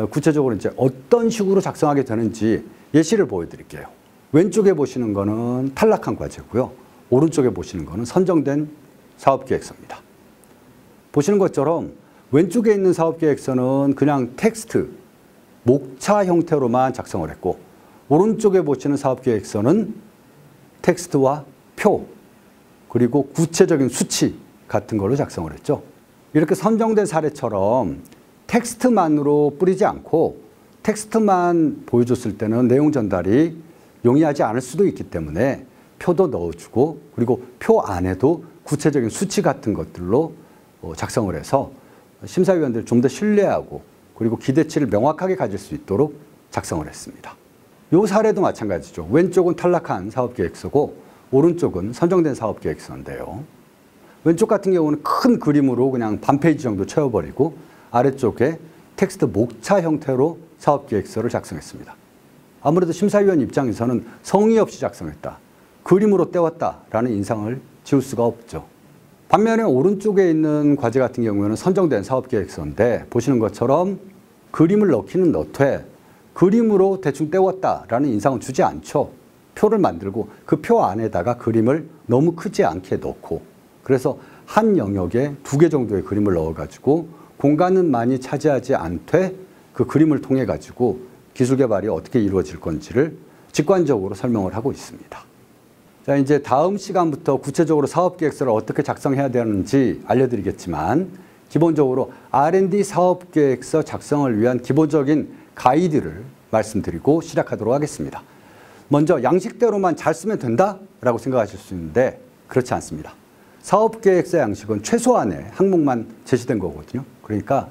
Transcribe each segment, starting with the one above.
구체적으로 이제 어떤 식으로 작성하게 되는지 예시를 보여드릴게요. 왼쪽에 보시는 거는 탈락한 과제고요. 오른쪽에 보시는 거는 선정된 사업계획서입니다. 보시는 것처럼 왼쪽에 있는 사업계획서는 그냥 텍스트, 목차 형태로만 작성을 했고, 오른쪽에 보시는 사업계획서는 텍스트와 표, 그리고 구체적인 수치 같은 걸로 작성을 했죠. 이렇게 선정된 사례처럼 텍스트만으로 뿌리지 않고 텍스트만 보여줬을 때는 내용 전달이 용이하지 않을 수도 있기 때문에 표도 넣어주고, 그리고 표 안에도 구체적인 수치 같은 것들로 작성을 해서 심사위원들을 좀 더 신뢰하고 그리고 기대치를 명확하게 가질 수 있도록 작성을 했습니다. 이 사례도 마찬가지죠. 왼쪽은 탈락한 사업계획서고 오른쪽은 선정된 사업계획서인데요. 왼쪽 같은 경우는 큰 그림으로 그냥 반 페이지 정도 채워버리고 아래쪽에 텍스트 목차 형태로 사업계획서를 작성했습니다. 아무래도 심사위원 입장에서는 성의 없이 작성했다, 그림으로 때웠다라는 인상을 지울 수가 없죠. 반면에 오른쪽에 있는 과제 같은 경우에는 선정된 사업계획서인데 보시는 것처럼 그림을 넣기는 넣되 그림으로 대충 때웠다라는 인상은 주지 않죠. 표를 만들고 그 표 안에다가 그림을 너무 크지 않게 넣고, 그래서 한 영역에 2개 정도의 그림을 넣어가지고 공간은 많이 차지하지 않되 그 그림을 통해 가지고 기술 개발이 어떻게 이루어질 건지를 직관적으로 설명을 하고 있습니다. 자, 이제 다음 시간부터 구체적으로 사업계획서를 어떻게 작성해야 되는지 알려드리겠지만, 기본적으로 R&D 사업계획서 작성을 위한 기본적인 가이드를 말씀드리고 시작하도록 하겠습니다. 먼저 양식대로만 잘 쓰면 된다라고 생각하실 수 있는데 그렇지 않습니다. 사업계획서 양식은 최소한의 항목만 제시된 거거든요. 그러니까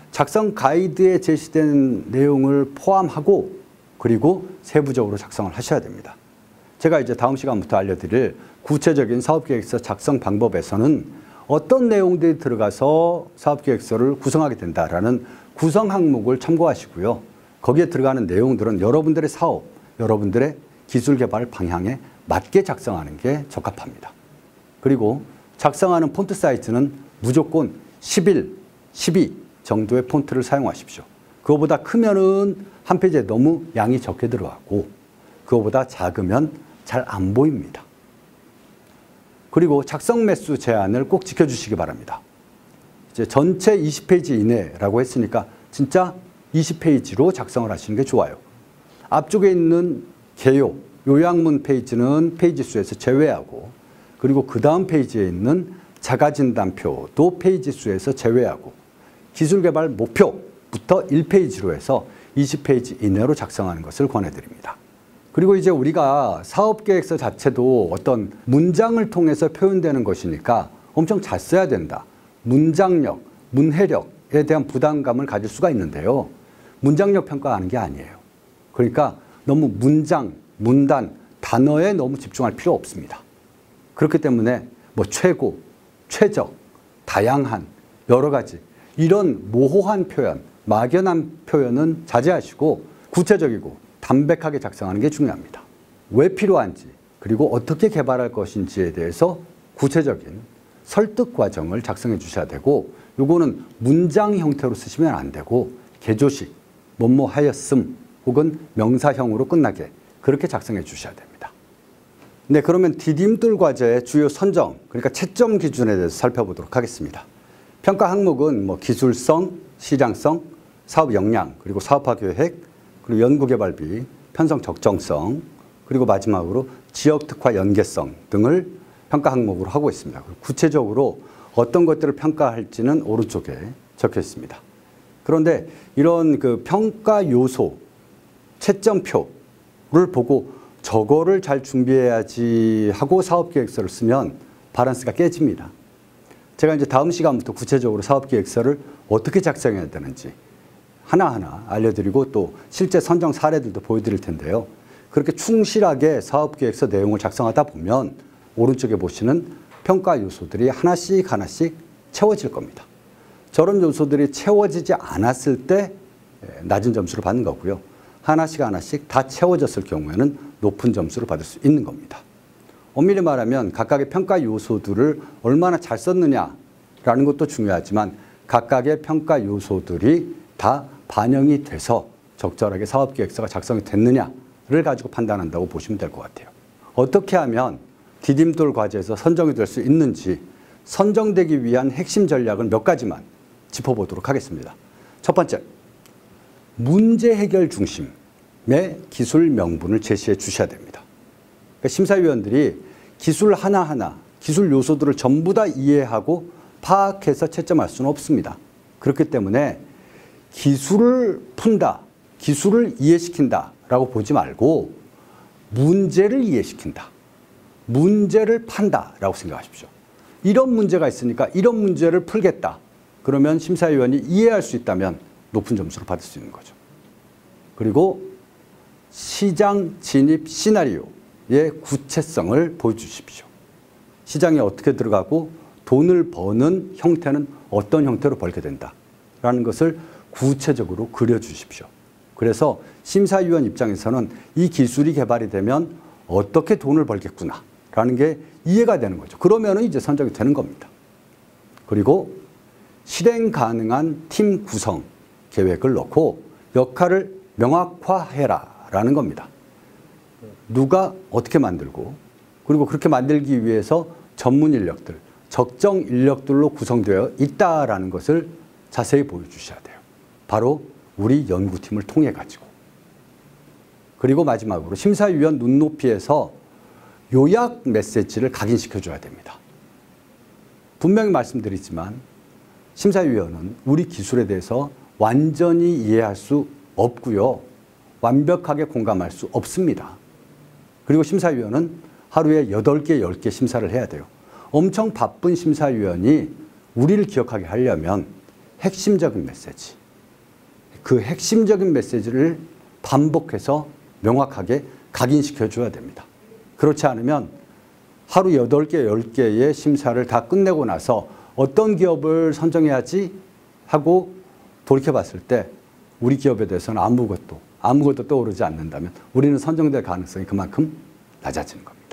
작성 가이드에 제시된 내용을 포함하고 그리고 세부적으로 작성을 하셔야 됩니다. 제가 이제 다음 시간부터 알려드릴 구체적인 사업계획서 작성 방법에서는 어떤 내용들이 들어가서 사업계획서를 구성하게 된다라는 구성 항목을 참고하시고요. 거기에 들어가는 내용들은 여러분들의 사업, 여러분들의 기술 개발 방향에 맞게 작성하는 게 적합합니다. 그리고 작성하는 폰트 사이즈는 무조건 11, 12 정도의 폰트를 사용하십시오. 그거보다 크면은 한 페이지에 너무 양이 적게 들어가고 그거보다 작으면 잘 안 보입니다. 그리고 작성 매수 제한을 꼭 지켜주시기 바랍니다. 이제 전체 20페이지 이내라고 했으니까 진짜 20페이지로 작성을 하시는 게 좋아요. 앞쪽에 있는 개요, 요약문 페이지는 페이지 수에서 제외하고, 그리고 그 다음 페이지에 있는 자가진단표도 페이지 수에서 제외하고, 기술개발 목표부터 1페이지로 해서 20페이지 이내로 작성하는 것을 권해드립니다. 그리고 이제 우리가 사업계획서 자체도 어떤 문장을 통해서 표현되는 것이니까 엄청 잘 써야 된다, 문장력, 문해력에 대한 부담감을 가질 수가 있는데요. 문장력 평가하는 게 아니에요. 그러니까 너무 문장, 문단, 단어에 너무 집중할 필요 없습니다. 그렇기 때문에 뭐 최고, 최적, 다양한, 여러 가지 이런 모호한 표현, 막연한 표현은 자제하시고 구체적이고 담백하게 작성하는 게 중요합니다. 왜 필요한지, 그리고 어떻게 개발할 것인지에 대해서 구체적인 설득 과정을 작성해 주셔야 되고, 요거는 문장 형태로 쓰시면 안 되고 개조식, 뭐뭐 하였음 혹은 명사형으로 끝나게 그렇게 작성해 주셔야 됩니다. 네, 그러면 디딤돌 과제의 주요 선정, 그러니까 채점 기준에 대해서 살펴보도록 하겠습니다. 평가 항목은 뭐 기술성, 시장성, 사업 역량, 그리고 사업화 계획, 그리고 연구개발비, 편성 적정성, 그리고 마지막으로 지역 특화 연계성 등을 평가 항목으로 하고 있습니다. 구체적으로 어떤 것들을 평가할지는 오른쪽에 적혀 있습니다. 그런데 이런 그 평가 요소, 채점표를 보고 저거를 잘 준비해야지 하고 사업계획서를 쓰면 밸런스가 깨집니다. 제가 이제 다음 시간부터 구체적으로 사업계획서를 어떻게 작성해야 되는지 하나하나 알려드리고 또 실제 선정 사례들도 보여드릴 텐데요. 그렇게 충실하게 사업계획서 내용을 작성하다 보면 오른쪽에 보시는 평가 요소들이 하나씩 하나씩 채워질 겁니다. 저런 요소들이 채워지지 않았을 때 낮은 점수를 받는 거고요. 하나씩 하나씩 다 채워졌을 경우에는 높은 점수를 받을 수 있는 겁니다. 엄밀히 말하면 각각의 평가 요소들을 얼마나 잘 썼느냐라는 것도 중요하지만 각각의 평가 요소들이 다 반영이 돼서 적절하게 사업계획서가 작성이 됐느냐를 가지고 판단한다고 보시면 될 것 같아요. 어떻게 하면 디딤돌 과제에서 선정이 될 수 있는지 선정되기 위한 핵심 전략은 몇 가지만 짚어보도록 하겠습니다. 첫 번째, 문제 해결 중심의 기술 명분을 제시해 주셔야 됩니다. 그러니까 심사위원들이 기술 하나하나, 기술 요소들을 전부 다 이해하고 파악해서 채점할 수는 없습니다. 그렇기 때문에 기술을 푼다, 기술을 이해시킨다라고 보지 말고 문제를 이해시킨다, 문제를 판다라고 생각하십시오. 이런 문제가 있으니까 이런 문제를 풀겠다. 그러면 심사위원이 이해할 수 있다면 높은 점수를 받을 수 있는 거죠. 그리고 시장 진입 시나리오의 구체성을 보여주십시오. 시장에 어떻게 들어가고 돈을 버는 형태는 어떤 형태로 벌게 된다라는 것을 구체적으로 그려주십시오. 그래서 심사위원 입장에서는 이 기술이 개발이 되면 어떻게 돈을 벌겠구나라는 게 이해가 되는 거죠. 그러면 이제 선정이 되는 겁니다. 그리고 실행 가능한 팀 구성 계획을 넣고 역할을 명확화해라라는 겁니다. 누가 어떻게 만들고 그리고 그렇게 만들기 위해서 전문 인력들, 적정 인력들로 구성되어 있다라는 것을 자세히 보여주셔야 돼요. 바로 우리 연구팀을 통해 가지고. 그리고 마지막으로 심사위원 눈높이에서 요약 메시지를 각인시켜 줘야 됩니다. 분명히 말씀드리지만 심사위원은 우리 기술에 대해서 완전히 이해할 수 없고요. 완벽하게 공감할 수 없습니다. 그리고 심사위원은 하루에 8개, 10개 심사를 해야 돼요. 엄청 바쁜 심사위원이 우리를 기억하게 하려면 핵심적인 메시지, 그 핵심적인 메시지를 반복해서 명확하게 각인시켜 줘야 됩니다. 그렇지 않으면 하루 8개, 10개의 심사를 다 끝내고 나서 어떤 기업을 선정해야지 하고 돌이켜봤을 때 우리 기업에 대해서는 아무것도 떠오르지 않는다면 우리는 선정될 가능성이 그만큼 낮아지는 겁니다.